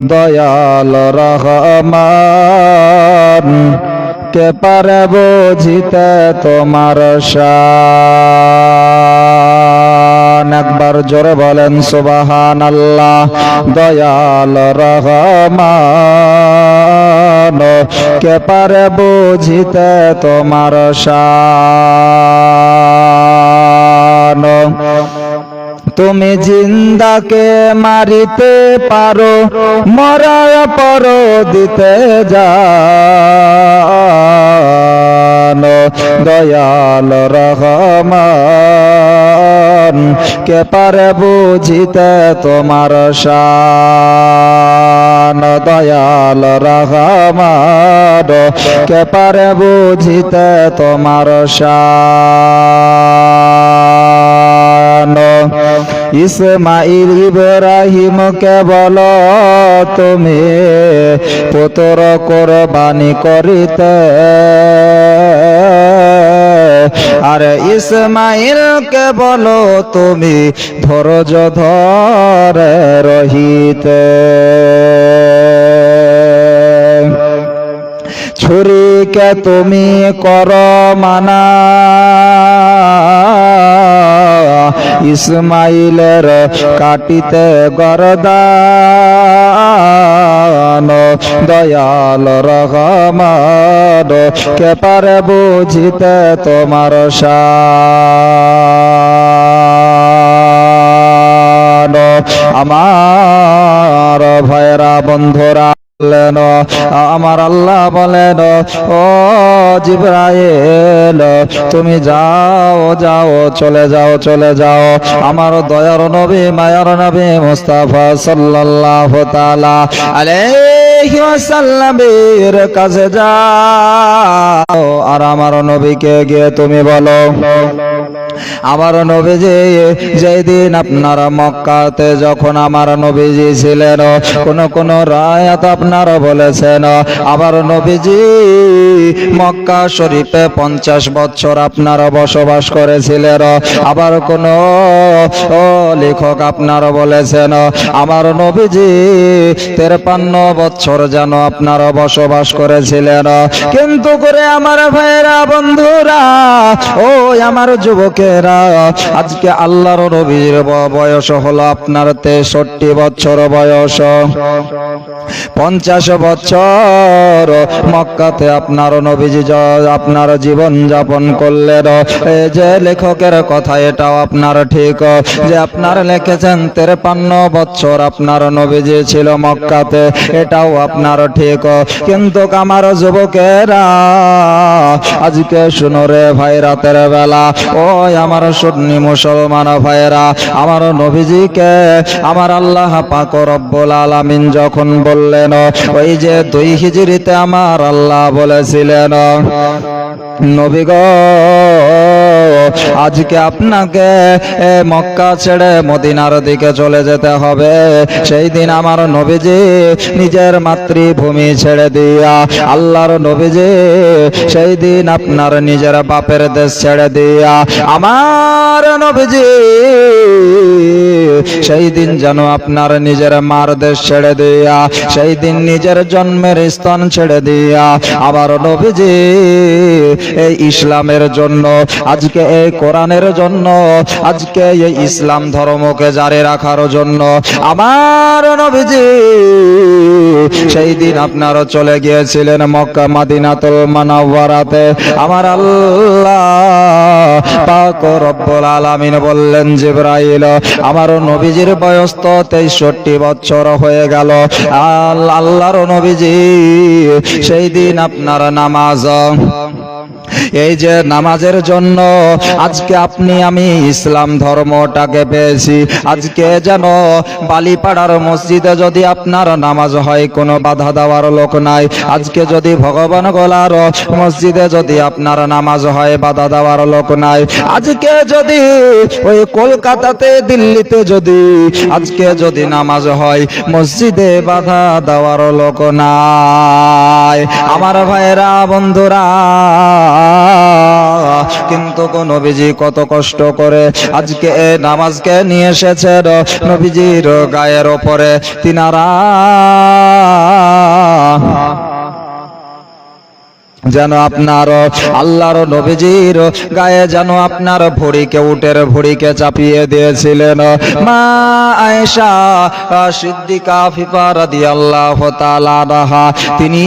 দয়াল রহমান কে পারে বুঝিতে তোমার শান। একবার জোরে বলেন সুবহানাল্লাহ। দয়াল রহমান কে পারে বুঝিতে তোমার শান। তুমি জিন্দাকে মারিতে পারো, মরার পর দিতে জানো। দয়াল রহমান কে পারে বুঝিতে তোমার শান। দয়াল রহমান কে পারে বুঝিতে তোমার শান। ইসমাইল ইব্রাহিমকে বলো তুমি পুত্র কোরবানি করিতে, আর ইসমাইলকে বলো তুমি ধৈর্য ধরে রহিতে। ছুরিকে তুমি করো মানা, ইসমাইলের কাটিতে গরদান। দয়াল রহমান কে পারে বুঝিতে তোমার শান। আমার ভাইরা বন্ধুরা বলেন, আমার আল্লাহ বলেন, ও জিবরাইল তুমি যাও যাও চলে যাও চলে যাও আমার দয়ার নবী মায়ার নবী মুস্তাফা সাল্লাল্লাহু তাআলা আলাইহি ওয়াসাল্লামের কাছে যাও, আর আমার নবীকে গিয়ে তুমি বলো, আমার নবীজি যেদিন আপনার মক্কাতে যখন আমার নবীজি ছিলেন, কোন রায়াত আপনারা বলেছেন আমার নবীজি মক্কা শরীফে 50 বছর আপনারা বসবাস করেছিলেন। আবার কোন লেখক আপনারা বলেছেন আমার নবীজি 53 বছর যেন আপনারা বসবাস করেছিলেন। কিন্তু করে আমার ভাইরা বন্ধুরা, ও আমার যুবকেরা, আজকে আল্লাহর নবীর বয়স হলো আপনার 63 বছর বয়স। 50 বছর মক্কাতে আপনার নবীজি আপনার জীবন যাপন করলেন। এই যে লেখকের কথা এটাও আপনার ঠিক, যে আপনার লিখেছেন 53 বছর আপনার নবীজি ছিল মক্কাতে, এটাও আপনার ঠিক। কিন্তু আমার যুবকেরা আজকে শুনো রে ভাই, রাতের বেলা ও আমার সুন্নি মুসলমান ভাইরা, আমার নবীজিকে আমার আল্লাহ পাক রব্বুল আলামিন যখন বললেন, ওই যে 2 হিজরিতে আমার আল্লাহ বলেছিলেন, নবী গো আজকে আপনাকে মক্কা ছেড়ে মদিনার দিকে চলে যেতে হবে। সেই দিন আমার নবীজি নিজের মাতৃভূমি ছেড়ে দিয়া, আল্লাহর নবীজি সেই দিন আপনার নিজের বাপের দেশ ছেড়ে দিয়া, আমার নবীজি সেই দিন যেন আপনার নিজের মার দেশ ছেড়ে দিয়া, সেই দিন নিজের জন্মের স্থান ছেড়ে দিয়া আবার নবীজি এই ইসলামের জন্য, আজকে এই কোরআনের জন্য, আজকে এই ইসলাম ধর্মকে জারি রাখার জন্য আমার নবীজি সেই দিন আপনারা চলে গিয়েছিলেন মক্কা মদিনাতুল মুনাওয়ারাতে। আমার আল্লাহ পাক রব্বুল আলামিন বললেন, জিবরাইল আমার নবীজির বয়স তো 63 বছর হয়ে গেল। আল্লাহর নবীজি সেই দিন আপনার নামাজ, এই যে নামাজের জন্য আজকে আপনি আমি ইসলাম ধর্মটাকে পেয়েছি। আজকে যেন বালিপাড়ার মসজিদে যদি আপনার নামাজ হয় কোনো বাধা দেওয়ার লোক নাই। আজকে যদি ভগবান গোলার মসজিদে যদি আপনার নামাজ হয় বাধা দেওয়ার লোক নাই। আজকে যদি ওই কলকাতাতে দিল্লিতে যদি আজকে যদি নামাজ হয় মসজিদে বাধা দেওয়ার লোক নাই। আমার ভাইরা বন্ধুরা, কিন্তু নবীজি কত কষ্ট করে আজকে এই নামাজকে নিয়ে এসেছেন নবীজির গায়ের ওপরে। তিনারা যেন আপনার আল্লাহর নবীজির গায়ে যেন আপনার ভুঁড়িকে, উটের ভুঁড়িকে চাপিয়ে দিয়েছিলেন। মা আয়েশা সিদ্দিকা আফিফা রাদিয়াল্লাহু তাআলা আনহা, তিনি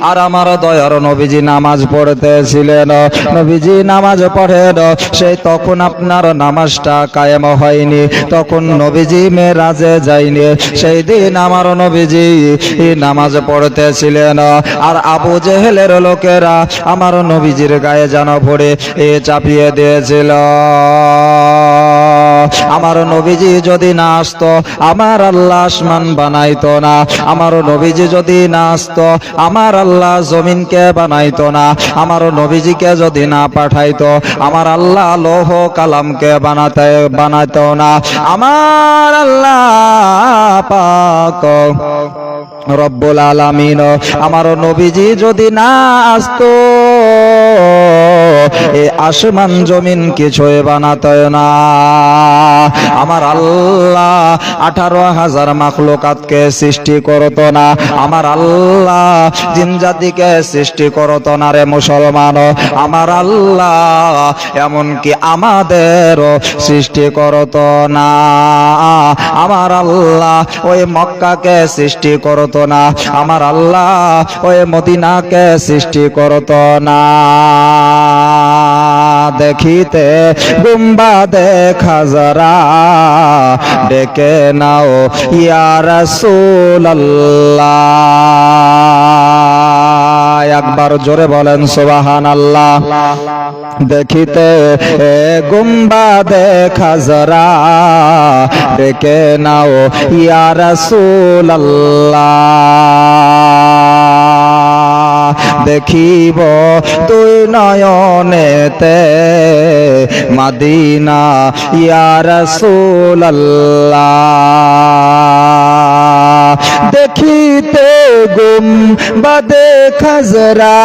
আর আমার দয়ার নবীজি নামাজ পড়তেছিলেন। নবীজি নামাজ পড়েন, সেই তখন আপনার নামাজটা কায়েম হয়নি, তখন নবীজি মেরাজে যায়নি। সেই দিন আমার নবীজি নামাজ পড়তেছিলেন, আর আবু জেহেলের লোকেরা আমার নবীজির গায়ে যেন ভরে চাপিয়ে দিয়েছিল। আমার নবীজি যদি না আসতো, আমার আল্লাহ আসমান বানাইতো না। আমার নবীজি যদি না আসতো, আমার আল্লাহ জমিনকে বানাইতো না। আমার নবীজিকে যদি না পাঠাইতো, আমার আল্লাহ লৌহ কালামকে বানাইতো না। আমার আল্লাহ পাক রব্বুল আলামিন আমার নবীজি যদি না আসতো, এ আসমান জমিন কিছুই বানাতো না। আমার আল্লাহ 18,000 মাখলুকাতকে সৃষ্টি করতো না। আমার আল্লাহ জিনজাতিকে সৃষ্টি করতো না রে মুসলমান। আমার আল্লাহ এমনকি আমাদেরও সৃষ্টি করতো না। আমার আল্লাহ ওই মক্কাকে সৃষ্টি করতো না। আমার আল্লাহ ওই মদিনাকে সৃষ্টি করতো না। দেখিতে গুম্বাদে খাজরা ডেকে নাও ইয়া রাসূলুল্লাহ। একবার জোরে বলেন সুবহানাল্লাহ। দেখিতে গুম্বাদে খাজরা ডেকে নাও ইয়া রাসূলুল্লাহ। দেখিব তুই নয়নেতে মদিনা ইয়া রাসূলুল্লাহ। দেখিতে গুম্বাদে খাজরা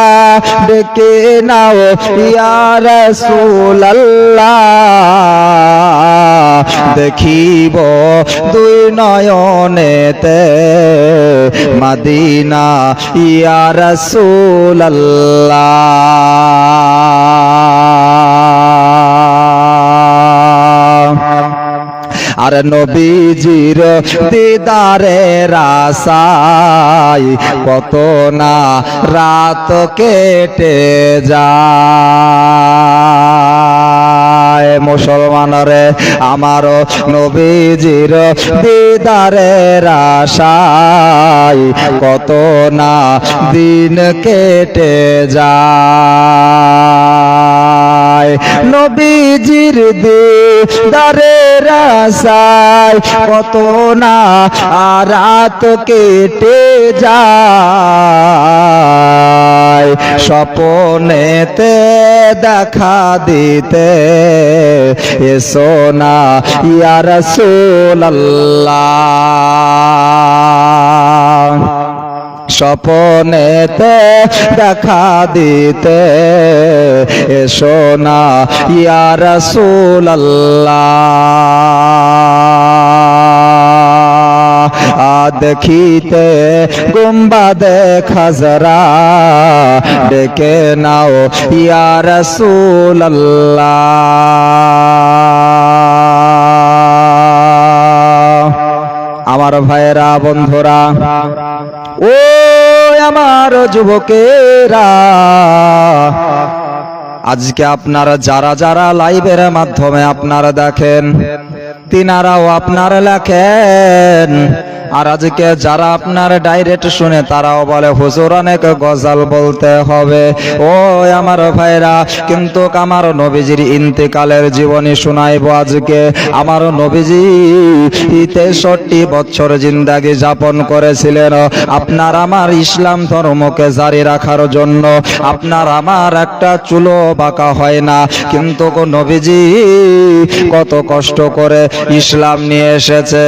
ডেকে নাও ইয়া রাসূলুল্লাহ। দেখিব দুই নয়নেতে মদিনা ইয়া রাসূলুল্লাহ। আর নবীজির দিদারের আশায় কত না রাত কেটে যায়। মুসলমানরে আমার নবীজির দিদারের আশায় কত না দিন কেটে যায়। নবীজির দিদারের আশায় কত না রাত কেটে যায়। স্বপ্নেতে দেখা দিতে এসো না ইয়া রাসূলুল্লাহ। স্বপ্নেতে দেখা দিতে এসো না ইয়া রাসূলুল্লাহ। দেখিতে গুম্বাদে খাজরা ডেকে নাও ইয়া রাসূলুল্লাহ। আমার ভাইয়েরা, বন্ধুরা, ও আমার যুবকেরা, আজকে আপনারা যারা যারা লাইভের মাধ্যমে আপনারা দেখেন, তিনারাও আপনারা লেখেন। আর আজকে যারা আপনার ডাইরেক্ট শুনে তারাও বলে হুজুর অনেক গজল বলতে হবে। ও আমার ভাইরা, কিন্তু আমার নবীজির ইন্তেকালের জীবনী শোনাইব আজকে। আমার নবীজি 63 বছর জিন্দাগি যাপন করেছিলেন আপনার আমার ইসলাম ধর্মকে জারি রাখার জন্য। আপনার আমার একটা চুলো বাঁকা হয় না, কিন্তু নবীজি কত কষ্ট করে ইসলাম নিয়ে এসেছে।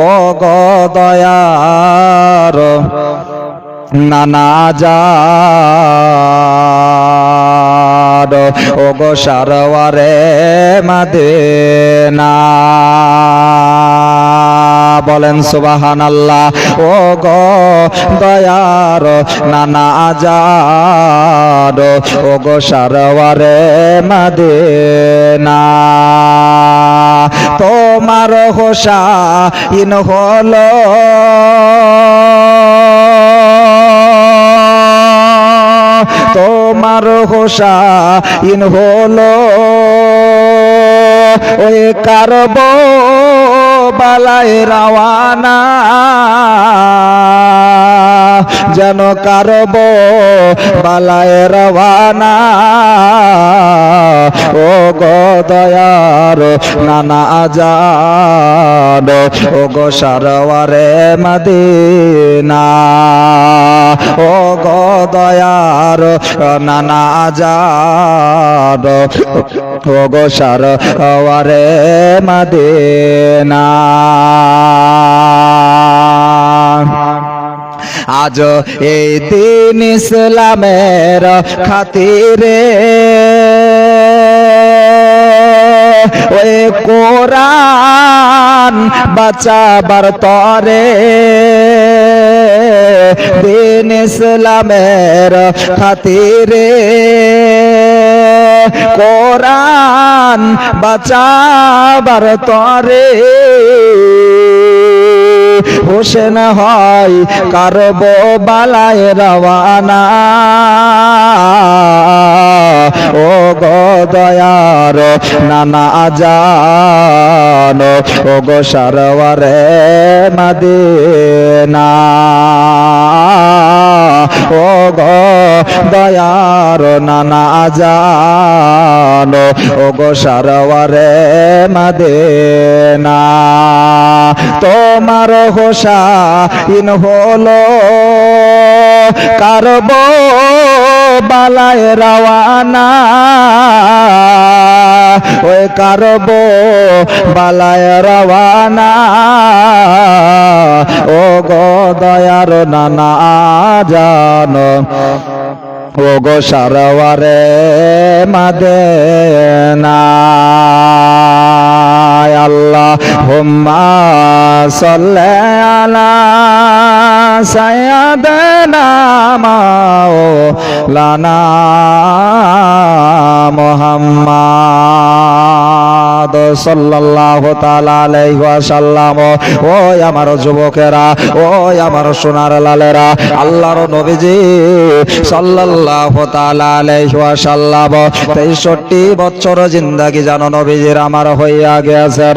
ও গো দয়ার নানা জাদ ওগো সারওয়ারে মদিনা বলেন সুবহানাল্লাহ। ওগো দয়ার নানা জাদ ওগো সারওয়ারে মদিনা তোমার হোসাইন হলো তোমার হোসাইন হলো ওই কারবালায় রওয়ানা যেন কারবালায় রওয়ানা ও গো দয়ার নানা আজাদ ও গো সারওয়ারে মদিনা ও গো দয়ার নানা আজাদ ও গো সারওয়ারে মদিনা আজ এই দিন ইসলামের খাতিরে ওই কোরআন বাঁচাবার তরে দিন ইসলামের খাতিরে কোরআন বাঁচাবার তরে হোসেন হয় কারবালায় রওয়ানা ও গো দয়ার নানা আজান ও গো সারওয়ারে মদিনা ও গো দয়ার নানা আজান ও গো সারওয়ারে মদিনা তোমার হোসাইন হলো কারবালায় রওয়ানা ওই কারবালায় রওয়ানা ও গো দয়ার নানা জান ও গো সারওয়ারে মদিনা আল্লাহুম্মা সাল্লি আলা সাইয়্যিদিনা মাওলানা মুহাম্মদ সাল্লাল্লাহু তাআলা আলাইহি ওয়াসাল্লাম। ও আমার যুবকেরা, ও আমার সোনার লালেরা, আল্লাহর নবীজি সাল্লাল্লাহু তাআলা আলাইহি ওয়াসাল্লাম 63 বছর জিন্দেগি জানো নবীজির আমার হইয়া গেছে।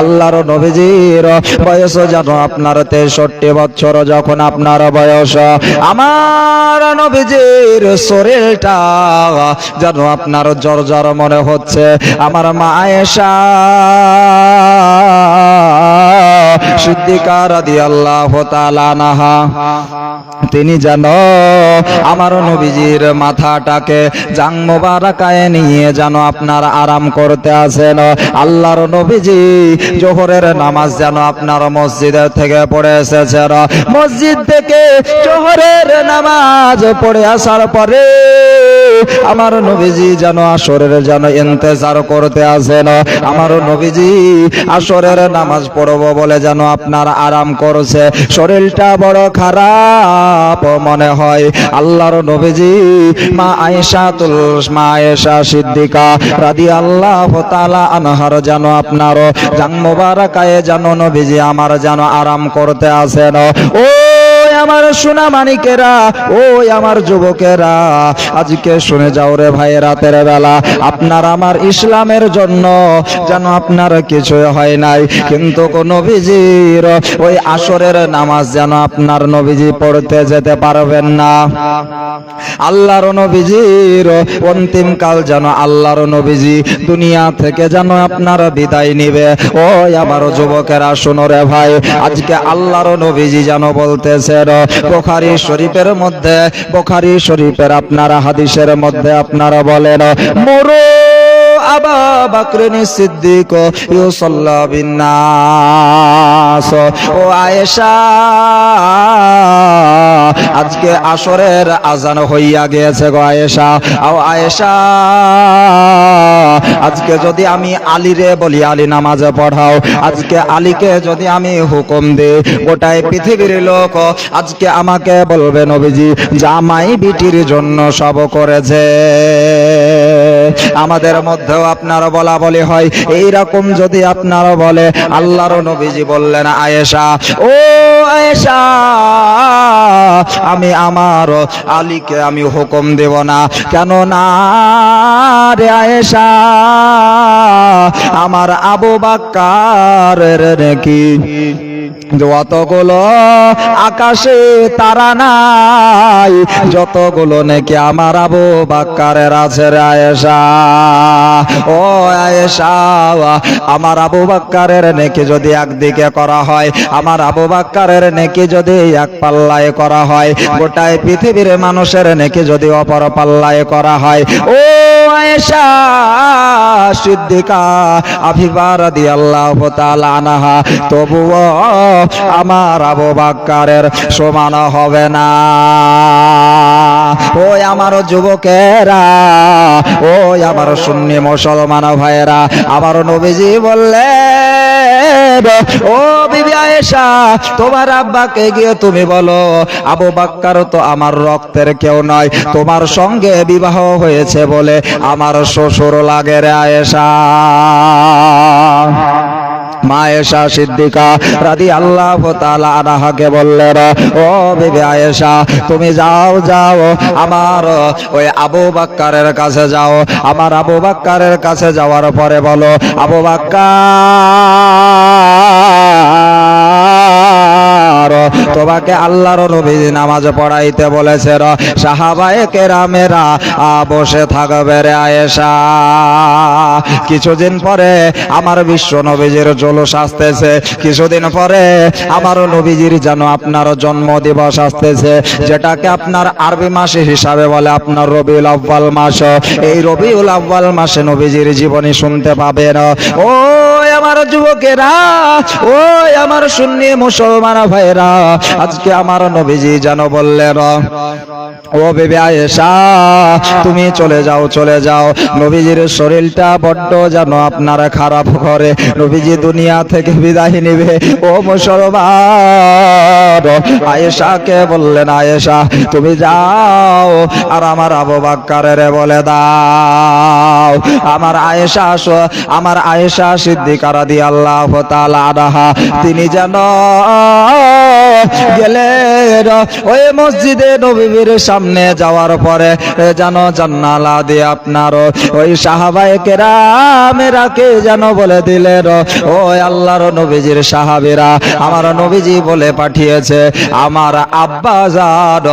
আল্লাহর নবীজির বয়স জানো আপনার 63 বছর। যখন আপনার বয়স, আমার নবীজির শরীরটা জানো আপনার জর্জর মনে হচ্ছে। আমার মা আয়েশা সিদ্দিকা রাদিয়াল্লাহু তাআলা আনহা তিনি জানো আমার নবীজির মাথাটাকে জাং মোবারকায় নিয়ে জানো আপনার আরাম করতে আছেন। আল্লাহর নবীজি জোহরের নামাজ যেন আপনার মসজিদের থেকে পড়ে এসেছেন। মসজিদ থেকে জোহরের নামাজ পড়ে আসার পরে আমার নবীজি যেন আসরের যেন ইন্তজার করতে আছেন। আমার নবীজি আসরের নামাজ পড়ব বলে যেন আপনার আরাম করছে। শরীরটা বড় খারাপ মনে হয়। আল্লাহর নবীজি মা আয়েশা সিদ্দিকা রাদিয়াল্লাহু তাআলা আনহার যেন আপনার জাং মোবারকায়ে যেন নবীজি আমার যেন আরাম করতে আছেন। ও আমার সোনা মানিকেরা, ও আমার যুবকেরা, আজকে শুনে যাও রে ভাই, রাতের বেলা আপনার আমার ইসলামের জন্য যেন আপনার কিছু হয় নাই, কিন্তু নবীজির ওই আসরের নামাজ যেন আপনার নবীজি পড়তে যেতে পারবেন না। আল্লাহর নবীজির অন্তিম কাল যেন আল্লাহর নবীজি দুনিয়া থেকে যেন আপনার বিদায় নিবে। ও আমার যুবকেরা শোনো রে ভাই, আজকে আল্লাহর নবীজি যেন বলতেছেন বুখারী শরীফের মধ্যে, বুখারী শরীফের আপনারা হাদিসের মধ্যে আপনারা বলেন মরু আবু বকর সিদ্দিক ইউসাল্লা বিন নাস। ও আয়েশা আজকে আসরের আজান হইয়া গিয়েছে গো আয়েশা। ও আয়েশা, আজকে যদি আমি আলীরে বলি আলী নামাজে পড়াও, আজকে আলীকে যদি আমি হুকুম দিই, গোটায় পৃথিবীর লোক আজকে আমাকে বলবে নবীজি জামাই বিটির জন্য সব করেছে। আমাদের মধ্যেও আপনারা বলা বলি হয়, এইরকম যদি আপনারা বলে, আল্লাহর নবীজি বললেন আয়েশা, ও আয়েশা, আমি আমার আলীকে আমি হুকুম দেব না। কেন না রে আয়েশা, আমার আবু বকরের নাকি যতগুলো আকাশে তারা নাই, যতগুলো নাকি আমার আবু বকরের আছে রে আয়েশা। ও আয়েশা, আমার আবু বকরের নেকি যদি একদিকে করা হয়, আমার আবু বকরের নেকি যদি এক পাল্লায় করা হয়, গোটায় পৃথিবীর মানুষের নেকি যদি অপর পাল্লায় করা হয়, ও আয়েশা সিদ্দিকা আফিফা রাদিয়াল্লাহু তাআলা আনহা, তবুও আমার আবু বকরের সমান হবে না। ওই আমার যুবকেরা, ওই আমার সুন্নি মুসলমান ভাইয়েরা, আমার নবীজি বললেন, ও বিবি আয়েশা, তোমার আব্বাকে গিয়ে তুমি বলো আবু বকর তো আমার রক্তের কেউ নয়, তোমার সঙ্গে বিবাহ হয়েছে বলে আমার শ্বশুর লাগে রে আয়েশা। মা আয়েশা সিদ্দিকা রাদিয়াল্লাহু তাআলা আনহাকে বললেন, ও বিবি আয়েশা, তুমি যাও যাও আমার ওই আবু বকরের কাছে যাও। আমার আবু বকরের কাছে যাওয়ার পরে বলো, আবু বকর, তোমাকে আল্লাহর নবী নামাজ পড়াইতে বলেছেন, সাহাবায়ে কেরামেরা বসে থাকবে রে আয়েশা। কিছুদিন পরে আমার বিশ্ব নবীজির জুলুস আসতেছে, কিছুদিন পরে আমার নবীজির যেন আপনার জন্ম দিবস আসতেছে, যেটাকে আপনার আরবি মাস হিসাবে বলে আপনার রবিউল আউয়াল মাস। এই রবিউল আউয়াল মাসে নবীজির জীবনী শুনতে পাবেন। ও আমার যুবকেরা, ও আমার সুন্নি মুসলমান ভাইরা, আজকে আমার নবীজি যেন বললেন, ও বিবি আয়েশা, তুমি চলে যাও চলে যাও। নবীজির শরীরটা বড্ড যেন আপনারা খারাপ করে, নবীজি দুনিয়া থেকে বিদায় নিবে। ও মুসলমান, আয়েশাকে বললেন, আয়েশা তুমি যাও আর আমার আবু বকরের বলে দাও, আমার আয়েশা সিদ্দিকা রাদিয়াল্লাহু তাআলা আনহা, তিনি যেন গেলেন ওই মসজিদে নববীর সামনে যাওয়ার পরে যেন জান্নালা দিয়ে আপনার ওই সাহাবায়ে কেরামেরাকে যেন বলে দিলেন, ও আল্লাহর নবীজির সাহাবীরা, আমার নবীজি বলে পাঠিয়েছে আমার আব্বা জান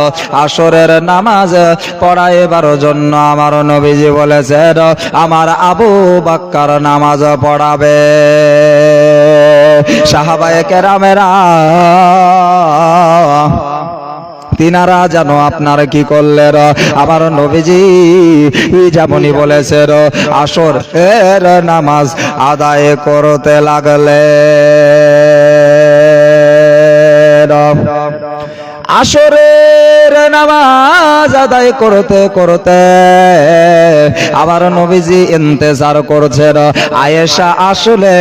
আসরের নামাজ পড়াইবার জন্য আমার নবীজি বলেছেন আমার আবু বকর নামাজ পড়াবে। সাহাবায়ে কেরামেরা তিনারা যেন আপনার কি করলেন, আমার নবীজি যেমনই বলেছেন আসর এর নামাজ আদায় করতে লাগলেন। আসরের নামাজ আদায় করতে করতে আমার নবীজি ইন্তেজার করছেন, আয়েশা আসলে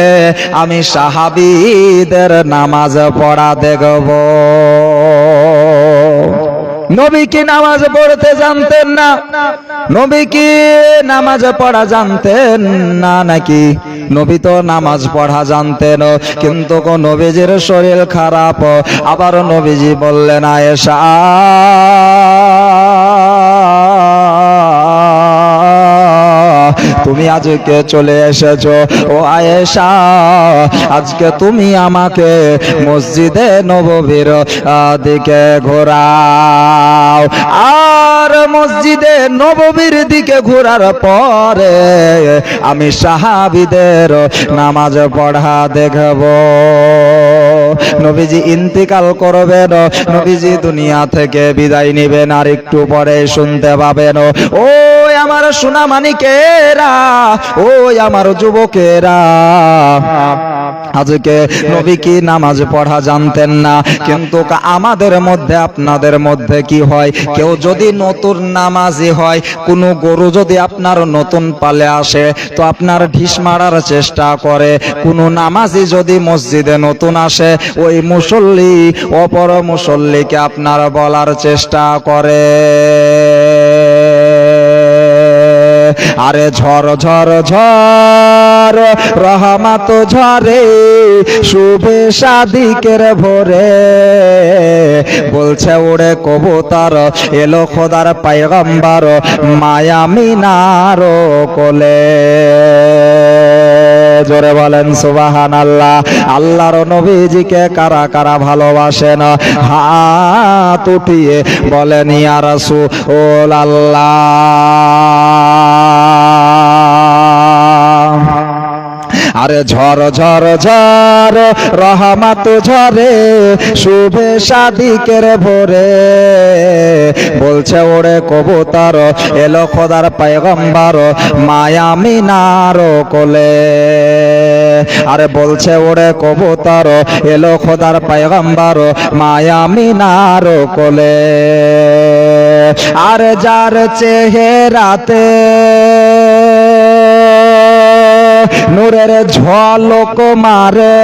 আমি সাহাবীদের নামাজ পড়া দেখব। নবী কি নামাজ পড়তে জানতেন না? নবী কি নামাজ পড়া জানতেন না নাকি? নবী তো নামাজ পড়া জানতেন, কিন্তু নবীজির শরীর খারাপ। আবার নবীজি বললেন, আয়েশা তুমি আজকে চলে এসেছো, ও আয়েশা আজকে তুমি আমাকে মসজিদে নববীর দিকে ঘোরাও। আর মসজিদে নববীর দিকে ঘোরার পরে আমি সাহাবীদের নামাজ পড়া দেখব। নবীজি ইন্তিকাল করবেন, নবীজি দুনিয়া থেকে বিদায় নেবেন, আর একটু পরে শুনতে পাবেন ও আমার সোনামানিকেরা, ওই আমার যুবকেরা, আজকে নবী কি নামাজ পড়া জানতেন না, কিন্তু আমাদের মধ্যে আপনাদের মধ্যে কি হয়, কেউ যদি নতুন নামাজি হয়, কোনো গরু যদি আপনার নতুন পালে আসে তো আপনার ঢিস মারার চেষ্টা করে। কোনো নামাজি যদি মসজিদে নতুন আসে, ওই মুসল্লি অপর মুসল্লিকে আপনার বলার চেষ্টা করে, আরে ঝড় ঝড় ঝড় রহমত ঝরে শুভে সাদিকের ভোরে, বলছে উড়ে কবুতর এলো খোদার পয়গম্বর মায়া মিনার কোলে। জোরে বলেন সুবহানাল্লাহ। আল্লাহর নবীজিকে কারা কারা ভালোবাসেন হাত উঠিয়ে বলেন ইয়া রাসূলুল্লাহ। আরে ঝড় ঝড় ঝড় রহমত ঝরে শুভে সাদিকের ভোরে, বলছে ওরে কবুতর এলো খোদার পয়গম্বর মায়া মিনার কোলে। আরে বলছে ওরে কবুতর এলো খোদার পয়গম্বর মায়া মিনার কোলে। আর যার চেহারাতে নূরের ঝলক মারে,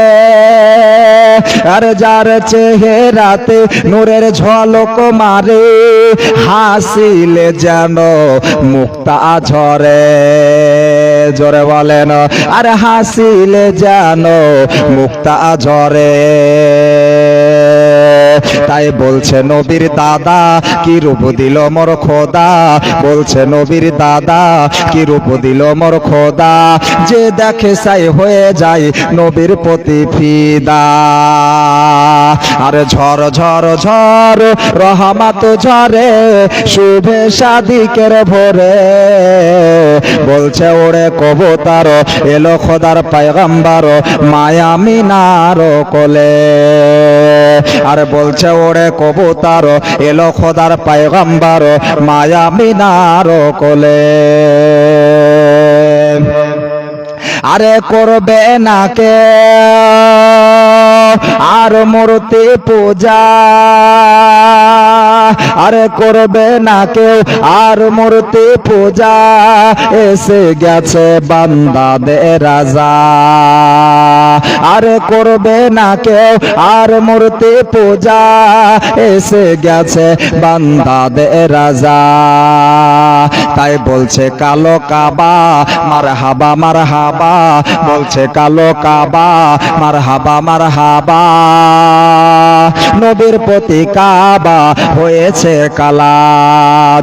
আর যার চেহারাতে নূরের ঝলক মারে, হাসিলে যেন মুক্তা ঝরে। জোরে বলেন, আর হাসিলে যেন মুক্তা ঝরে। তাই বলছে নবীর দাদা কি রূপ দিল মোর খোদা, বলছে নবীর দাদা কি রূপ দিল মোর খোদা, যে দেখে সাই হয়ে যায় নবীর প্রতি ফিদা। আরে ঝড় ঝড় ঝড় রহমত ঝরে শুভে সাদিকের ভোরে, বলছে ওরে কবুতর এলো খোদার পয়গম্বর মায়া মিনার কোলে। আর বলছে ওরে কবুতর এলো খোদার পয়গম্বর মায়া মিনার কোলে। আরে করবে না কে আর মূর্তি পূজা, আরে করবে না কেউ আর মূর্তি পূজা, এসে গেছে বান্দাদের রাজা। আরে করবে না কেউ আর মূর্তি পূজা, এসে গেছে বান্দাদের রাজা। তাই বলছে কালো কাবা মারহাবা মারহাবা, বলছে কালো কাবা মারহাবা মারহাবা, নবীর প্রতি কাবা হয়েছে কালা।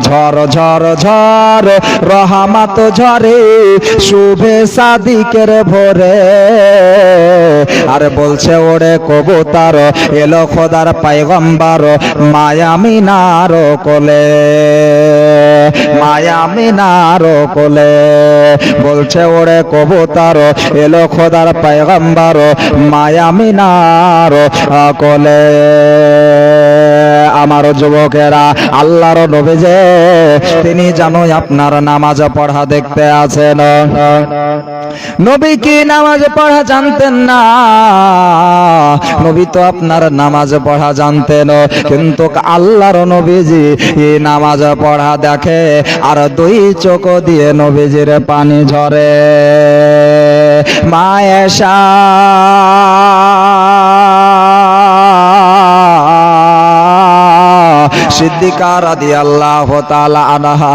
ঝড় ঝড় ঝড় রহমত ঝরে শুভে সাদিকের ভোরে, আর বলছে ওরে কবুতর এলো খোদার পয়গম্বর মায়া মিনার কোলে, মায়া মিনার কোলে। বলছে ওরে কবুতর এলো খোদার পয়গম্বর মায়া মিনার কোলে। আমার যুবকেরা, আল্লাহর নবী যে তিনি জানো আপনার নামাজ পড়া দেখতে আছেন। নবী কি নামাজ পড়া জানতেন না? নবী তো আপনার নামাজ পড়া জানতেন, কিন্তু আল্লাহর নবীজি নামাজ পড়া দেখে আর দুই চোখ দিয়ে নবীজির পানি ঝরে। মা আয়েশা সিদ্দিকা রাদিয়াল্লাহু তাআলা আনহা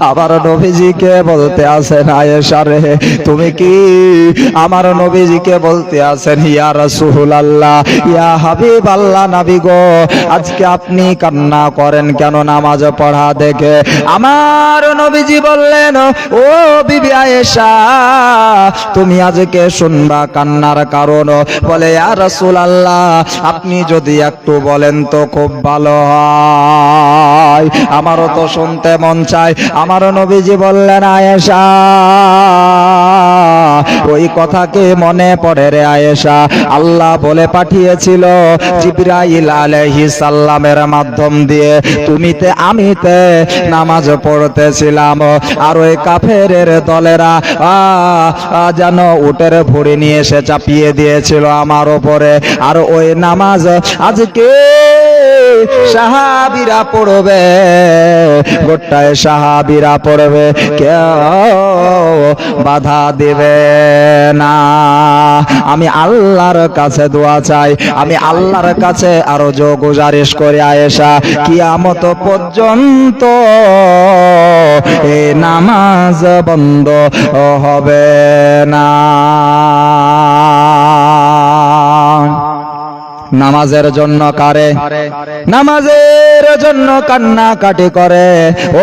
আবার নবীজিকে বলতে আছেন, আয়েশা রে তুমি কি আমার নবীজিকে বলতে আছেন, ইয়া রাসূলুল্লাহ ইয়া হাবিবাল্লাহ নবী গো, আজকে আপনি কান্না করেন কেন নামাজ পড়া দেখে? আমার নবীজি বললেন, ও বিবি আয়েশা তুমি আজকে শুনবা কান্নার কারণ। বলে ইয়া রাসূলুল্লাহ আপনি যদি একটু বলেন তো খুব ভালো হয়। চায়, আমারও তো শুনতে মন চায়। আমার নবীজি বললেন, আয়েশা ওই কথাকে মনে পড়ে রে আয়েশা, আল্লাহ বলে পাঠিয়েছিল জিবরাইল আলাইহিস সালামের মাধ্যম দিয়ে, তুমিতে আমিতে নামাজ পড়তেছিলাম, আর ওই কাফেরের দলেরা যেন উটের ভুঁড়ি নিয়ে এসে চাপিয়ে দিয়েছিল আমার উপরে। আর ওই নামাজ আজকে সাহাবীরা পড়বে, গোটায় সাহাবীরা পড়বে, কেউ বাধা দিবে না। আমি আল্লাহর কাছে দোয়া চাই, আমি আল্লাহর কাছে আরো গুজারিশ করি আয়েশা, কিয়ামত পর্যন্ত এই নামাজ বন্ধ হবে না। নামাজের জন্য কারে, নামাজের জন্য কান্নাকাটি করে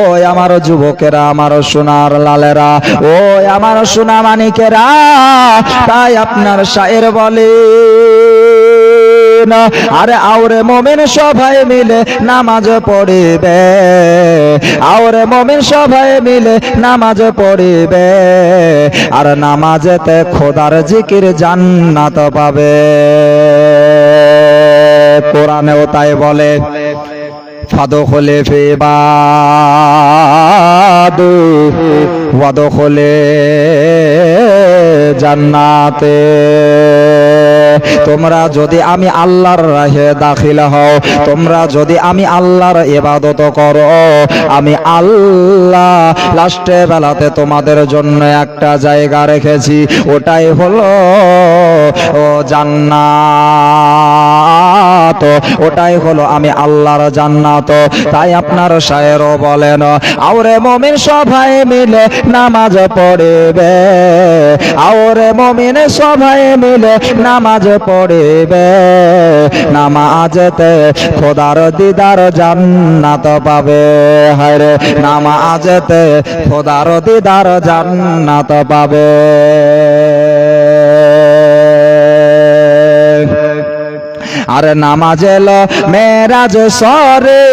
ওই আমার যুবকেরা, আমার সোনার লালেরা, ওই আমার সোনা মানিকেরা। তাই আপনার শায়ের বলে, আরে আওরে মোমেন সবাই মিলে নামাজ পড়িবে, আওরে মোমেন সবাই মিলে নামাজ পড়িবে, আর নামাজেতে খোদার জিকির জান্নাত পাবে। কোরআনেও তাই বলে, ফাদখুলি ফি ইবাদি ওয়াদখুলি জান্নাতে। তোমরা যদি আমি আল্লাহর রাহে দাখিল হও, তোমরা যদি আমি আল্লাহর ইবাদত করো, আমি আল্লাহ লাস্টে বেলাতে তোমাদের জন্য একটা জায়গা রেখেছি, ওটাই হলো জান্নাত, ওটাই হলো আমি আল্লাহর জান্নাত। তাই আপনার শায়েরও বলেন, আওরে মুমিন সবাই মিলে নামাজ পড়িবে, আওরে মুমিন সবাই মিলে নামাজ পড়িবে, নামাজেতে খোদার দিদার জান্নাত পাবে। হায়রে নামাজেতে খোদার দিদার জান্নাত পাবে। আর নামাজ এলো মেরাজ সরে,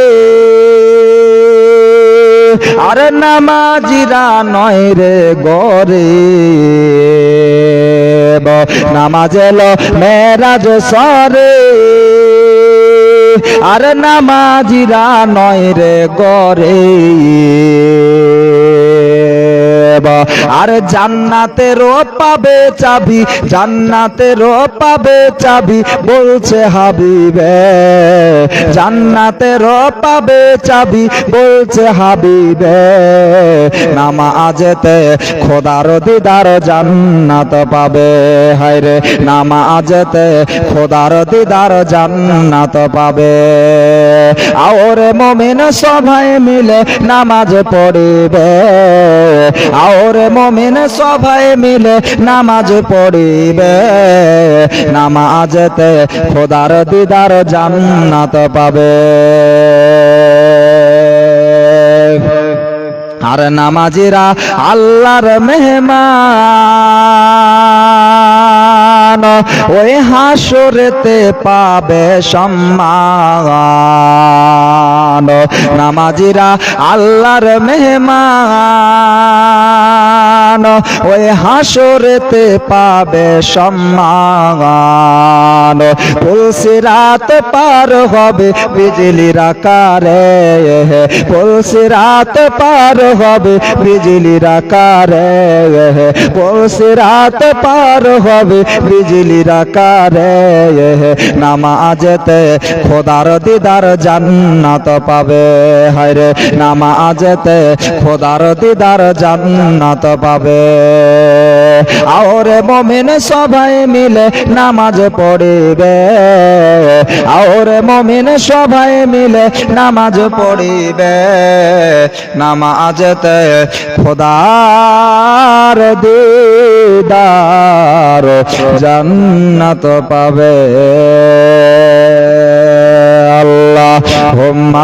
আর নামাজিরা নয় রে গরে, নামাজ এলো মেরাজ সরে, আর নামাজিরা নয় রে গরে। আর জান্নাতেরও পাবে চাবি, জান্নাতেরও পাবে চাবি বলছে হাবিবে, জান্নাতেরও পাবে চাবি বলছে হাবিবে। নামাজেতে খোদার দিদার জান্নাত পাবে। হায়রে নামাজেতে খোদার দিদার জান্নাত পাবে। আওরে মুমিন সবাই মিলে নামাজ পড়িবে, আওরে মুমিন সবাই মিলে নামাজ পড়িবে, নামাজেতে খোদার দিদার জান্নাত পাবে। আর নামাজিরা আল্লাহর মেহমান, ওই হাসরেতে পাবে সম্মান। নামাজিরা আল্লাহর মেহমান, ওই হাসরেতে পাবে সম্মান। পুলসিরাত পার হবে বিজলির আকারে, পুলসিরাত পার হবে বিজলির আকারে, পুলসিরাত পার হবে বিজলির আকারে। নামাজেতে খোদার দিদার জান্নাত পাবে। হায়রে নামাজেতে খোদার দিদার জান্নাত পাবে। আওরে মুমিন সবাই মিলে নামাজ পড়িবে, আওরে মুমিন সবাই মিলে নামাজ পড়িবে, নামাজেতে খোদার দিদার জান্নাত পাবে। আল্লাহুম্মা